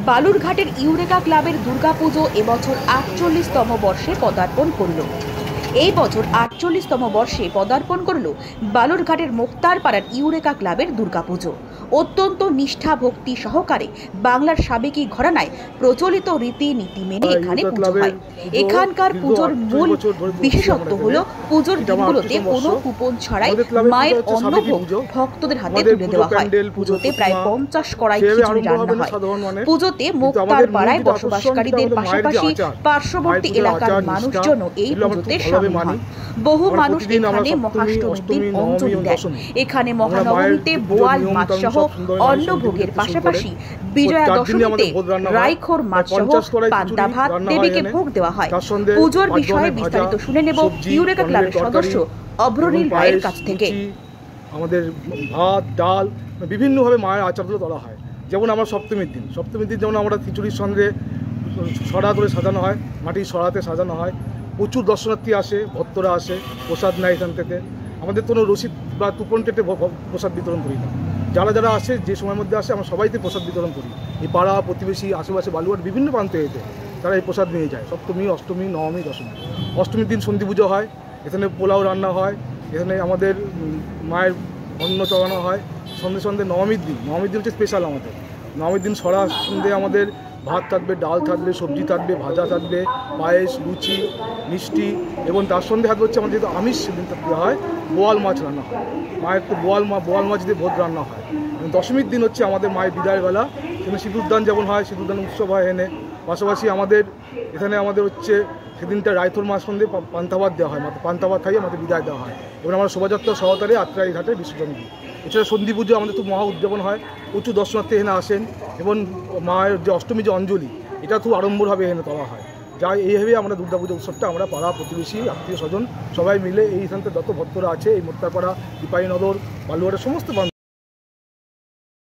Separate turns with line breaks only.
বালুরঘাটের eureka ক্লাবের দুর্গাপুজো এবছর ৪৮তম বর্ষে পদার্পণ করল। এই বছর ৪৮তম বর্ষে পদার্পণ করল বালুরঘাটের মোক্তারপাড়ার ইউরেকা ক্লাবের দুর্গাপুজো। অত্যন্ত নিষ্ঠা ভক্তি সহকারে বাংলার সাবেকি ঘরানায় প্রচলিত রীতিনীতি মেনে এখানে পুজো হয়। এখানকার পুজোর মূল বিশেষত্ব হলো পুজোর দিনগুলোতে কোনো কুপন ছাড়াই মায়ের অন্নভোগ ভক্তদের হাতে তুলে দেওয়া হয়। পুজোতে প্রায় ৫০ কড়াই খিচুড়ি রান্না হয়। পুজোতে মোক্তারপাড়ায় বসবাসকারীদের পাশাপাশি পার্শ্ববর্তী এলাকার মানুষজনও এই পুজোতে সামিল হন। বহু মানুষ এখানে মহাষ্টমীর দিন অঞ্জলি দেয়। এখানে মহানবমীতে বোয়াল মাছ সহ অন্নভোগের পাশাপাশি বিজয়া দশমীতে রাইখোর মাছ সহ পান্তা ভাত দেবীকে ভোগ দেওয়া হয়। পুজোর বিষয়ে বিস্তারিত শুনে নেব ইউরেকা ক্লাবের সদস্য অভ্রনীল রায়ের কাছ থেকে।
আমাদের ভাত ডাল বিভিন্নভাবে মায়ের আচারগুলো করা হয়। যেমন আমরা সপ্তমীর দিন যেমন আমরা খিচুড়ির সঙ্গে সরা করে সাজানো হয়, মাটির সরাতে সাজানো হয়। প্রচুর দর্শনার্থী আসে, ভক্তরা আসে, প্রসাদ নেয় এখান থেকে। আমাদের কোনো রসিদ বা কুপন কেটে প্রসাদ বিতরণ করি না। যারা যারা আসে, যে সময়ের মধ্যে আসে, আমরা সবাইতে প্রসাদ বিতরণ করি। এই পাড়া প্রতিবেশী আশেপাশে বালুঘাট বিভিন্ন প্রান্তে এতে তারা এই প্রসাদ নিয়ে যায়। সপ্তমী, অষ্টমী, নবমী, দশমী। অষ্টমীর দিন সন্ধি পুজো হয়, এখানে পোলাও রান্না হয়, এখানে আমাদের মায়ের অন্ন চড়ানো হয়। সন্ধে নবমীর দিন হচ্ছে স্পেশাল আমাদের। নবমীর দিন সরা সন্ধে আমাদের ভাত থাকবে, ডাল থাকবে, সবজি থাকবে, ভাজা থাকবে, পায়েস, লুচি, মিষ্টি, এবং তার সঙ্গে থাকবে হচ্ছে আমাদের যেহেতু আমিষ সেদিন দেওয়া হয়, বোয়াল মাছ রান্না হয়। মায়ের তো বোয়াল মাছ দিয়ে ভোজ রান্না হয়। এবং দশমীর দিন হচ্ছে আমাদের মায়ের বিদায়ের বেলা, সেখানে সিঁদুরদান যেমন হয়, সিঁদুরদান উৎসব হয় এখানে। পাশাপাশি এখানে আমাদের হচ্ছে সেদিনটা রায়থোর মাছ সন্ধে পান্তা ভাত দেওয়া হয়। পান্তা ভাত খাইয়ে আমাদের বিদায় দেওয়া হয় এবং আমরা শোভাযাত্রা সহকারে আত্রাই ঘাটে বিসর্জন দিই। এছাড়া সন্ধি পুজো আমাদের খুব মহা উদযাপন হয়। প্রচুর দর্শনার্থী এখানে আসেন এবং মায়ের যে অষ্টমী যে অঞ্জলি, এটা খুব আড়ম্বরভাবে এখানে করা হয়। যা এইভাবে আমরা দুর্গাপুজো উৎসবটা আমরা পাড়া প্রতিবেশী আত্মীয় স্বজন সবাই মিলে এই স্থানতে যত ভক্তরা আছে, এই মোক্তারপাড়া, দীপায়নগর, বালুঘাটের সমস্ত